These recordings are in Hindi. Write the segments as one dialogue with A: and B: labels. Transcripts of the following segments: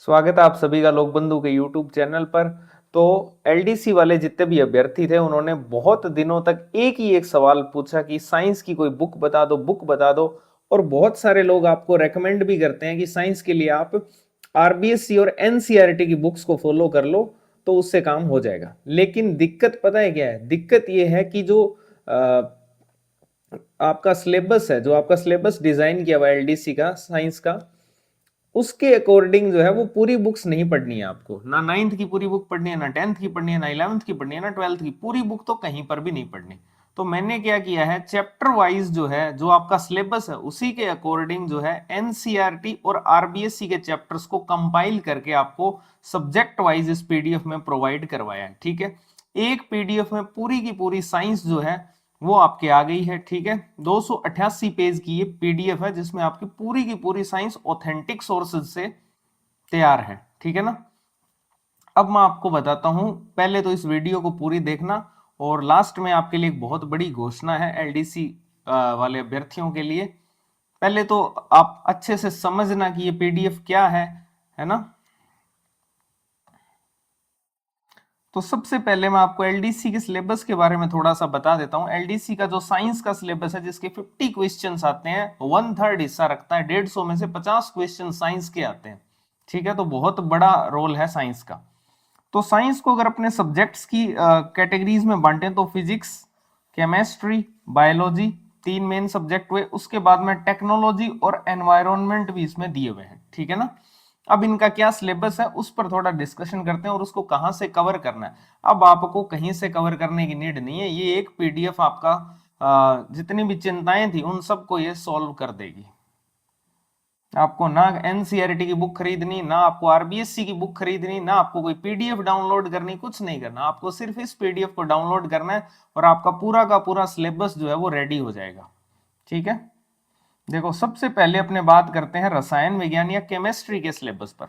A: स्वागत है आप सभी का लोक बंधु के यूट्यूब चैनल पर। तो एलडीसी वाले जितने भी अभ्यर्थी थे उन्होंने बहुत दिनों तक एक ही एक सवाल पूछा कि साइंस की कोई बुक बता दो, बुक बता दो। और बहुत सारे लोग आपको रेकमेंड भी करते हैं कि साइंस के लिए आप आरबीएससी और एनसीईआरटी की बुक्स को फॉलो कर लो तो उससे काम हो जाएगा। लेकिन दिक्कत पता है क्या है? दिक्कत ये है कि जो आपका सिलेबस है, जो आपका सिलेबस डिजाइन किया हुआ है एलडीसी का साइंस का, उसके अकॉर्डिंग जो है वो पूरी बुक्स नहीं पढ़नी है आपको। ना नाइन्थ की पूरी बुक पढ़नी है, ना टेंथ की पढ़नी है, ना इलेवंथ की पढ़नी है, ना ट्वेल्थ की। पूरी बुक तो कहीं पर भी नहीं पढ़नी। तो मैंने क्या किया है, चैप्टर वाइज जो है, जो आपका सिलेबस है उसी के अकॉर्डिंग जो है एनसीईआरटी और आरबीएससी के चैप्टर्स को कंपाइल करके आपको सब्जेक्ट वाइज इस पीडीएफ में प्रोवाइड करवाया है। ठीक है, एक पीडीएफ में पूरी की पूरी साइंस जो है वो आपके आ गई है। ठीक है, 288 पेज की ये पीडीएफ है जिसमें आपकी पूरी साइंस ऑथेंटिक सोर्सेज से तैयार है। ठीक है ना। अब मैं आपको बताता हूं, पहले तो इस वीडियो को पूरी देखना, और लास्ट में आपके लिए एक बहुत बड़ी घोषणा है एलडीसी वाले अभ्यर्थियों के लिए। पहले तो आप अच्छे से समझना कि ये पीडीएफ क्या है ना। तो सबसे पहले मैं आपको एलडीसी के सिलेबस के बारे में थोड़ा सा बता देता हूं। एलडीसी का जो साइंस का सिलेबस है, जिसके 50 क्वेश्चंस आते हैं, 1/3 हिस्सा रखता है, 150 में से 50 क्वेश्चन साइंस के आते हैं। ठीक है, तो बहुत बड़ा रोल है साइंस का। तो साइंस को अगर अपने सब्जेक्ट्स की कैटेगरीज में बांटे तो physics, chemistry, biology, 3 main subject हुए। उसके बाद में टेक्नोलॉजी और एनवायरनमेंट भी इसमें दिए हुए हैं। ठीक है ना। अब इनका क्या सिलेबस है उस पर थोड़ा डिस्कशन करते हैं, और उसको कहां से कवर करना है। अब आपको कहीं से कवर करने की नीड नहीं है, ये एक पीडीएफ आपका जितनी भी चिंताएं थी उन सबको ये सॉल्व कर देगी। आपको ना एनसीईआरटी की बुक खरीदनी, ना आपको आरबीएससी की बुक खरीदनी, ना आपको कोई पीडीएफ डाउनलोड करनी, कुछ नहीं करना। आपको सिर्फ इस पीडीएफ को डाउनलोड करना है और आपका पूरा का पूरा सिलेबस जो है वो रेडी हो जाएगा। ठीक है, देखो सबसे पहले अपने बात करते हैं रसायन विज्ञान या केमिस्ट्री के सिलेबस पर।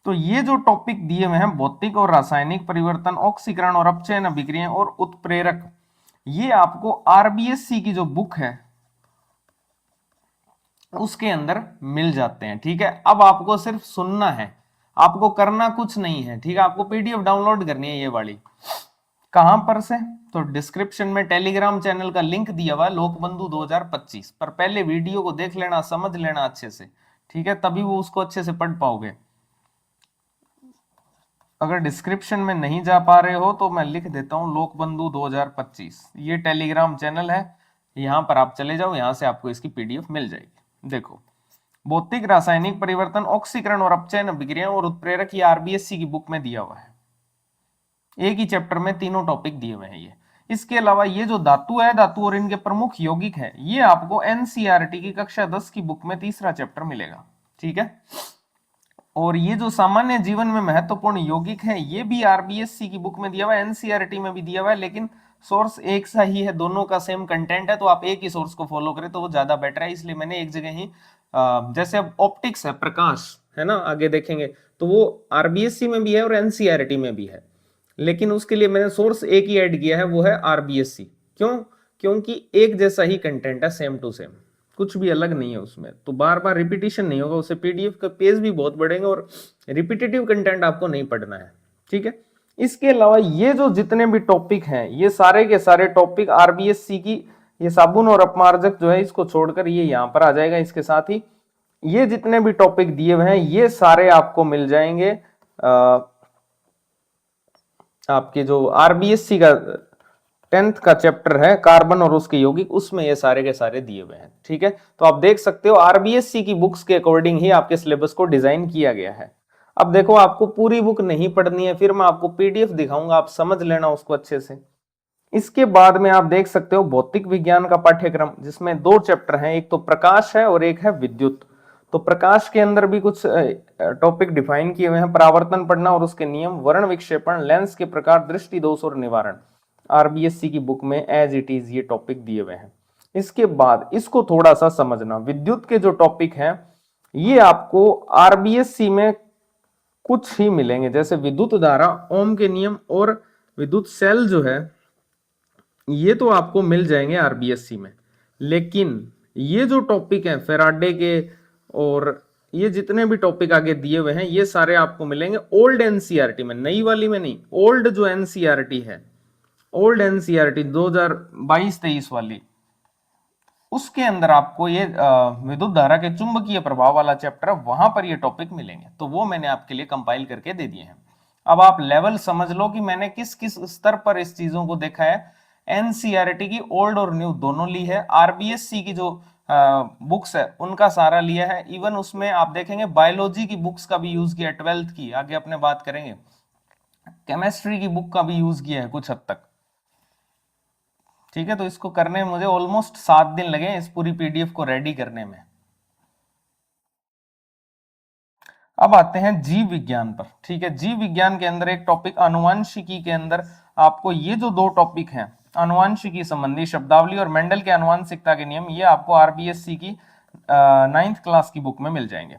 A: तो ये जो टॉपिक दिए हुए हैं, भौतिक और रासायनिक परिवर्तन, ऑक्सीकरण और अपचयन अभिक्रिया और उत्प्रेरक, ये आपको आरबीएससी की जो बुक है उसके अंदर मिल जाते हैं। ठीक है, अब आपको सिर्फ सुनना है, आपको करना कुछ नहीं है। ठीक है, आपको पीडीएफ डाउनलोड करनी है ये वाली। कहां पर से? तो डिस्क्रिप्शन में टेलीग्राम चैनल का लिंक दिया हुआ है, लोकबंधु 2025 पर। पहले वीडियो को देख लेना, समझ लेना अच्छे से। ठीक है, तभी वो उसको अच्छे से पढ़ पाओगे। अगर डिस्क्रिप्शन में नहीं जा पा रहे हो तो मैं लिख देता हूं, लोकबंधु 2025 ये टेलीग्राम चैनल है, यहां पर आप चले जाओ, यहां से आपको इसकी पीडीएफ मिल जाएगी। देखो, भौतिक रासायनिक परिवर्तन, ऑक्सीकरण और अपचयन अभिक्रिया और उत्प्रेरक, ये आरबीएससी की बुक में दिया हुआ है। एक ही चैप्टर में तीनों टॉपिक दिए हुए हैं ये। इसके अलावा ये जो धातु है, धातु और इनके प्रमुख यौगिक है, ये आपको एनसीईआरटी की कक्षा 10 की बुक में तीसरा चैप्टर मिलेगा। ठीक है, और ये जो सामान्य जीवन में महत्वपूर्ण यौगिक है, ये भी आरबीएससी की बुक में दिया हुआ है, एनसीईआरटी में भी दिया हुआ है, लेकिन सोर्स एक सा ही है, दोनों का सेम कंटेंट है। तो आप एक ही सोर्स को फॉलो करें तो वो ज्यादा बेटर है, इसलिए मैंने एक जगह ही जैसे अब ऑप्टिक्स है, प्रकाश है ना, आगे देखेंगे तो वो आरबीएससी में भी है और एनसीईआरटी में भी है, लेकिन उसके लिए मैंने सोर्स एक ही ऐड किया है, वो है आरबीएससी। क्यों? क्योंकि एक जैसा ही कंटेंट है, सेम टू सेम, कुछ भी अलग नहीं है उसमें, तो बार बार रिपीटिशन नहीं होगा, उससे पीडीएफ का पेज भी बहुत बढ़ेगा और रिपीटेटिव कंटेंट आपको नहीं पढ़ना है। ठीक है, इसके अलावा ये जो जितने भी टॉपिक हैं, ये सारे के सारे टॉपिक आरबीएससी की, ये साबुन और अपमार्जक जो है इसको छोड़कर ये यहां पर आ जाएगा। इसके साथ ही ये जितने भी टॉपिक दिए हुए हैं ये सारे आपको मिल जाएंगे आपके जो आरबीएससी का 10th का चैप्टर है कार्बन और उसके यौगिक, उसमें ये सारे के सारे दिए हुए हैं। ठीक है, तो आप देख सकते हो आरबीएससी की बुक्स के अकॉर्डिंग ही आपके सिलेबस को डिजाइन किया गया है। अब देखो, आपको पूरी बुक नहीं पढ़नी है, फिर मैं आपको पीडीएफ दिखाऊंगा, आप समझ लेना उसको अच्छे से। इसके बाद में आप देख सकते हो भौतिक विज्ञान का पाठ्यक्रम, जिसमें 2 चैप्टर हैं, एक तो प्रकाश है और एक है विद्युत। तो प्रकाश के अंदर भी कुछ टॉपिक डिफाइन किए हुए हैं, परावर्तन पढ़ना और उसके नियम, वर्ण विक्षेपण, लेंस के प्रकार, दृष्टि दोष और निवारण, आरबीएससी की बुक में एज इट इज ये टॉपिक दिए हुए हैं। इसके बाद इसको थोड़ा सा समझना, विद्युत के जो टॉपिक हैं ये आपको आरबीएससी में कुछ ही मिलेंगे, जैसे विद्युत धारा, ओम के नियम और विद्युत सेल जो है ये तो आपको मिल जाएंगे आरबीएससी में। लेकिन ये जो टॉपिक है फेराडे के और ये जितने भी टॉपिक आगे दिए हुए हैं ये सारे आपको मिलेंगे ओल्ड एनसीईआरटी में, नई वाली में नहीं, ओल्ड जो एनसीईआरटी है, ओल्ड एनसीईआरटी 2022-23 वाली, उसके अंदर आपको ये विद्युत धारा के चुंबकीय प्रभाव वाला चैप्टर है, वहां पर ये टॉपिक मिलेंगे। तो वो मैंने आपके लिए कंपाइल करके दे दिए हैं। अब आप लेवल समझ लो कि मैंने किस किस स्तर पर इस चीजों को देखा है। एनसीईआरटी की ओल्ड और न्यू दोनों ली है, आरबीएससी की जो बुक्स है उनका सारा लिया है, इवन उसमें आप देखेंगे बायोलॉजी की बुक्स का भी यूज किया है, 12th की, आगे अपने बात करेंगे, केमिस्ट्री की बुक का भी यूज किया है कुछ हद तक। ठीक है, तो इसको करने में मुझे ऑलमोस्ट 7 दिन लगे इस पूरी पीडीएफ को रेडी करने में। अब आते हैं जीव विज्ञान पर। ठीक है, जीव विज्ञान के अंदर एक टॉपिक आनुवंशिकी के अंदर आपको ये जो दो टॉपिक हैं, आनुवंशिकी संबंधी शब्दावली और मेंडल के आनुवंशिकता के नियम, ये आपको आरबीएससी की 9th क्लास की बुक में मिल जाएंगे।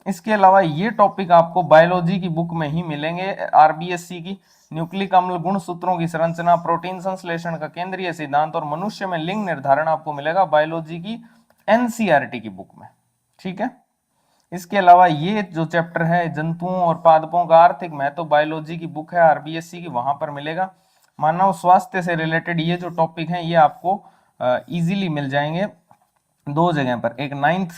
A: इसके अलावा ये टॉपिक आपको बायोलॉजी की बुक में ही मिलेंगे, आरबीएससी की, न्यूक्लिक अम्ल गुण सूत्रों की संरचना, प्रोटीन संश्लेषण का केंद्रीय सिद्धांत और मनुष्य में लिंग निर्धारण आपको मिलेगा बायोलॉजी की एनसीईआरटी की बुक में। ठीक है, इसके अलावा ये जो चैप्टर है जंतुओं और पादपों का आर्थिक महत्व, बायोलॉजी की बुक है आरबीएससी की, वहां पर मिलेगा। मानव स्वास्थ्य से रिलेटेड ये जो टॉपिक है ये आपको इजीली मिल जाएंगे दो जगह पर, एक 9th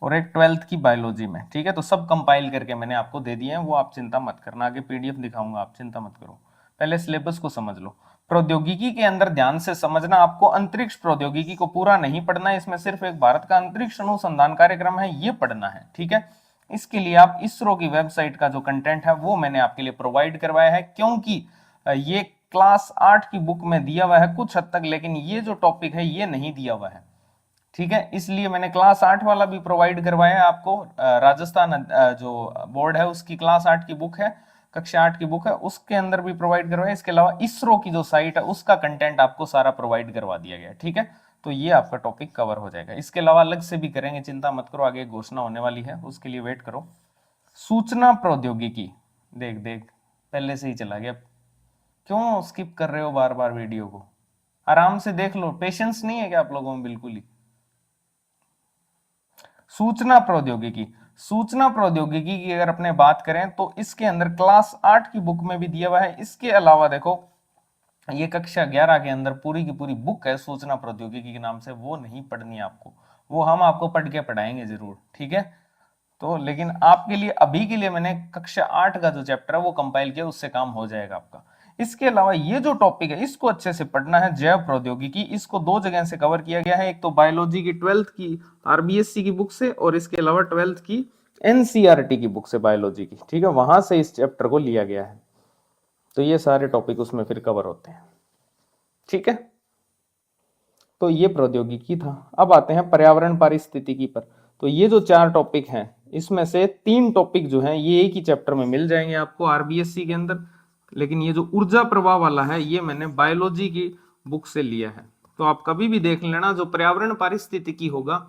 A: और एक 12th की बायोलॉजी में। ठीक है, तो सब कंपाइल करके मैंने आपको दे दिए हैं, वो आप चिंता मत करना, आगे पीडीएफ दिखाऊंगा, आप चिंता मत करो, पहले सिलेबस को समझ लो। प्रौद्योगिकी के अंदर ध्यान से समझना, आपको अंतरिक्ष प्रौद्योगिकी को पूरा नहीं पढ़ना है, इसमें सिर्फ एक भारत का अंतरिक्ष अनुसंधान कार्यक्रम है ये पढ़ना है। ठीक है, इसके लिए आप इसरो की वेबसाइट का जो कंटेंट है वो मैंने आपके लिए प्रोवाइड करवाया है, क्योंकि ये क्लास 8 की बुक में दिया हुआ है कुछ हद तक, लेकिन ये जो टॉपिक है ये नहीं दिया हुआ है। ठीक है, इसलिए मैंने क्लास 8 वाला भी प्रोवाइड करवाया है आपको। राजस्थान जो बोर्ड है उसकी क्लास 8 की बुक है, कक्षा 8 की बुक है, उसके अंदर भी प्रोवाइड करवाया। इसके अलावा इसरो की जो साइट है उसका कंटेंट आपको सारा प्रोवाइड करवा दिया गया है। ठीक है, तो ये आपका टॉपिक कवर हो जाएगा। इसके अलावा अलग से भी करेंगे, चिंता मत करो, आगे घोषणा होने वाली है, उसके लिए वेट करो। सूचना प्रौद्योगिकी, देख देख पहले से ही चला गया, क्यों स्किप कर रहे हो बार बार वीडियो को, आराम से देख लो, पेशेंस नहीं है क्या आप लोगों में बिल्कुल ही। सूचना प्रौद्योगिकी, सूचना प्रौद्योगिकी की अगर अपने बात करें तो इसके अंदर क्लास 8 की बुक में भी दिया हुआ है। इसके अलावा देखो ये कक्षा 11 के अंदर पूरी की पूरी बुक है सूचना प्रौद्योगिकी के नाम से, वो नहीं पढ़नी है आपको, वो हम आपको पढ़ के पढ़ाएंगे जरूर। ठीक है, तो लेकिन आपके लिए अभी के लिए मैंने कक्षा 8 का जो चैप्टर है वो कंपाइल किया, उससे काम हो जाएगा आपका। इसके अलावा ये जो टॉपिक है इसको अच्छे से पढ़ना है, जैव प्रौद्योगिकी, इसको दो जगह से कवर किया गया है, एक तो बायोलॉजी की 12th की आरबीएससी की बुक से, और इसके अलावा 12th की एनसीईआरटी की बुक से बायोलॉजी की। ठीक है, वहां से इस चैप्टर को लिया गया है, तो ये सारे टॉपिक उसमें फिर कवर होते हैं। ठीक है, तो ये प्रौद्योगिकी था। अब आते हैं पर्यावरण पारिस्थितिकी पर। तो ये जो 4 टॉपिक हैं इसमें से 3 टॉपिक जो हैं ये एक ही चैप्टर में मिल जाएंगे आपको आरबीएससी के अंदर, लेकिन ये जो ऊर्जा प्रवाह वाला है ये मैंने बायोलॉजी की बुक से लिया है। तो आप कभी भी देख लेना, जो पर्यावरण पारिस्थितिकी होगा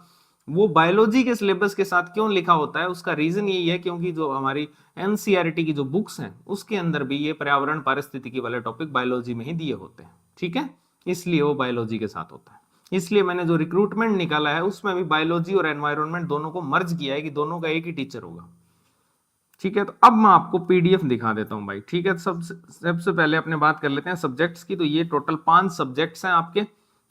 A: वो बायोलॉजी के सिलेबस के साथ क्यों लिखा होता है, उसका रीजन यही है क्योंकि जो हमारी एनसीईआरटी की जो बुक्स हैं उसके अंदर भी ये पर्यावरण पारिस्थितिकी वाले टॉपिक बायोलॉजी में ही दिए होते हैं। ठीक है, इसलिए वो बायोलॉजी के साथ होता है। इसलिए मैंने जो रिक्रूटमेंट निकाला है उसमें भी बायोलॉजी और एनवायरनमेंट दोनों को मर्ज किया है कि दोनों का एक ही टीचर होगा। ठीक है, तो अब मैं आपको पीडीएफ दिखा देता हूं भाई। ठीक है, सबसे पहले अपने बात कर लेते हैं सब्जेक्ट्स की। तो ये टोटल 5 सब्जेक्ट्स हैं आपके,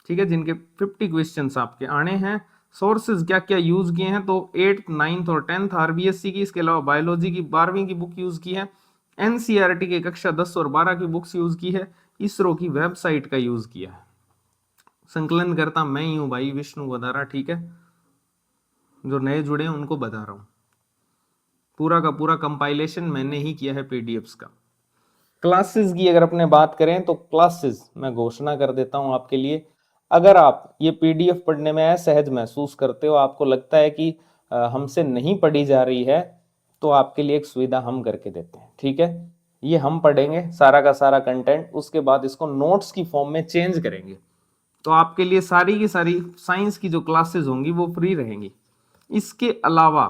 A: ठीक है, जिनके 50 क्वेश्चंस आपके आने हैं। सोर्सेज क्या क्या यूज किए हैं, तो 8th 9th और 10th आरबीएससी की, इसके अलावा बायोलॉजी की 12वीं की बुक यूज की है, एनसीईआरटी की कक्षा 10 और 12 की बुक्स यूज की है, इसरो की वेबसाइट का यूज किया है। संकलन करता मैं ही हूं भाई, विष्णु वदारा। ठीक है, जो नए जुड़े हैं उनको बता रहा हूं, पूरा का पूरा कंपाइलेशन मैंने ही किया है पीडीएफ्स का। क्लासेस की अगर अपने बात करें तो क्लासेस मैं घोषणा कर देता हूं आपके लिए। अगर आप ये पीडीएफ पढ़ने में असहज महसूस करते हो, आपको लगता है कि हमसे नहीं पढ़ी जा रही है, तो आपके लिए एक सुविधा हम करके देते हैं। ठीक है, ये हम पढ़ेंगे सारा का सारा कंटेंट, उसके बाद इसको नोट्स की फॉर्म में चेंज करेंगे, तो आपके लिए सारी की सारी साइंस की जो क्लासेस होंगी वो फ्री रहेंगी। इसके अलावा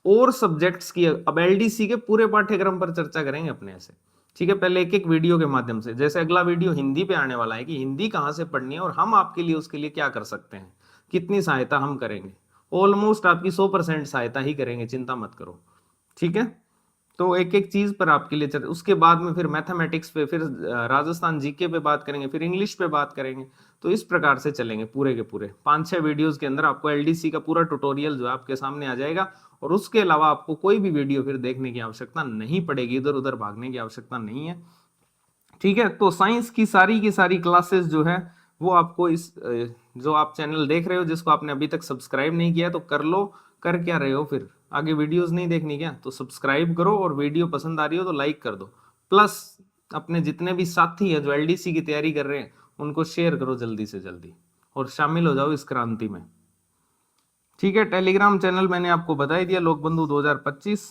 A: और सब्जेक्ट्स की अब एलडीसी के पूरे पाठ्यक्रम पर चर्चा करेंगे अपने से। ठीक है, पहले एक एक वीडियो के माध्यम से, जैसे अगला वीडियो हिंदी पे आने वाला है कि हिंदी कहाँ से पढ़नी है और हम आपके लिए उसके लिए क्या कर सकते हैं, कितनी सहायता हम करेंगे, ऑलमोस्ट आपकी 100% सहायता ही करेंगे, चिंता मत करो। ठीक है, तो एक एक चीज पर आपके लिए उसके बाद में फिर मैथमेटिक्स पे, फिर राजस्थान जीके पे बात करेंगे, फिर इंग्लिश पे बात करेंगे। तो इस प्रकार से चलेंगे पूरे के पूरे 5-6 वीडियोस के अंदर आपको एलडीसी का पूरा ट्यूटोरियल जो है आपके सामने आ जाएगा। और उसके अलावा आपको कोई भी वीडियो फिर देखने की आवश्यकता नहीं पड़ेगी, इधर उधर भागने की आवश्यकता नहीं है। ठीक है, तो साइंस की सारी क्लासेस जो है वो आपको इस जो आप चैनल देख रहे हो, जिसको आपने अभी तक सब्सक्राइब नहीं किया तो कर लो। कर क्या रहे हो फिर, आगे वीडियोस नहीं देखनी क्या? तो सब्सक्राइब करो, और वीडियो पसंद आ रही हो तो लाइक कर दो। प्लस अपने जितने भी साथी है जो एलडीसी की तैयारी कर रहे हैं उनको शेयर करो जल्दी से जल्दी, और शामिल हो जाओ इस क्रांति में। ठीक है, टेलीग्राम चैनल मैंने आपको बता ही दिया, लोकबंधु 2025।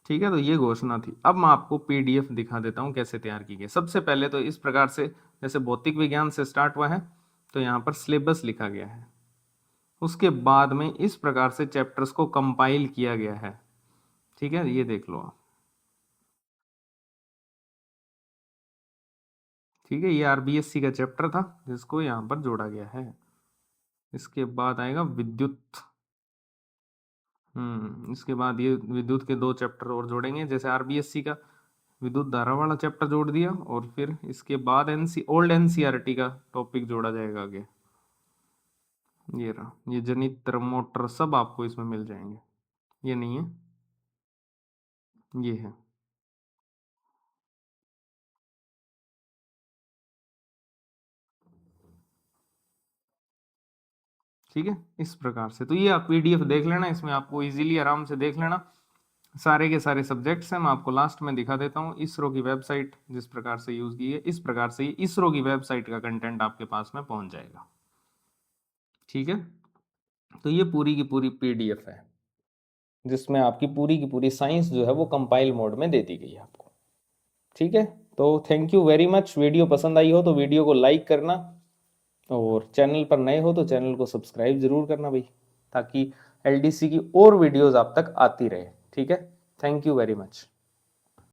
A: ठीक है, तो ये घोषणा थी। अब मैं आपको पीडीएफ दिखा देता हूं कैसे तैयार की गई। सबसे पहले तो इस प्रकार से, जैसे भौतिक विज्ञान से स्टार्ट हुआ है तो यहाँ पर सिलेबस लिखा गया है। उसके बाद में इस प्रकार से चैप्टर्स को कंपाइल किया गया है। ठीक है, ये देख लो आप। ठीक है, ये आरबीएससी का चैप्टर था जिसको यहाँ पर जोड़ा गया है। इसके बाद आएगा विद्युत। इसके बाद ये विद्युत के 2 चैप्टर और जोड़ेंगे, जैसे आरबीएससी का विद्युत धारा वाला चैप्टर जोड़ दिया, और फिर इसके बाद ओल्ड एनसीईआरटी का टॉपिक जोड़ा जाएगा आगे। ये रहा, ये जनित्र मोटर सब आपको इसमें मिल जाएंगे। ये नहीं है, ये है। ठीक है, इस प्रकार से तो ये आप पीडीएफ देख लेना, इसमें आपको इजीली आराम से देख लेना। सारे के सारे सब्जेक्ट्स हैं, मैं आपको लास्ट में दिखा देता हूँ। इसरो की वेबसाइट जिस प्रकार से यूज की है, इस प्रकार से इसरो की वेबसाइट का कंटेंट आपके पास में पहुंच जाएगा। ठीक है, तो ये पूरी की पूरी पीडीएफ है जिसमें आपकी पूरी की पूरी साइंस जो है वो कंपाइल मोड में दे दी गई है आपको। ठीक है, तो thank you very much. Video पसंद आई हो तो वीडियो को लाइक करना, और चैनल पर नए हो तो चैनल को सब्सक्राइब जरूर करना भाई, ताकि एलडीसी की और वीडियोस आप तक आती रहे। ठीक है, थैंक यू वेरी मच।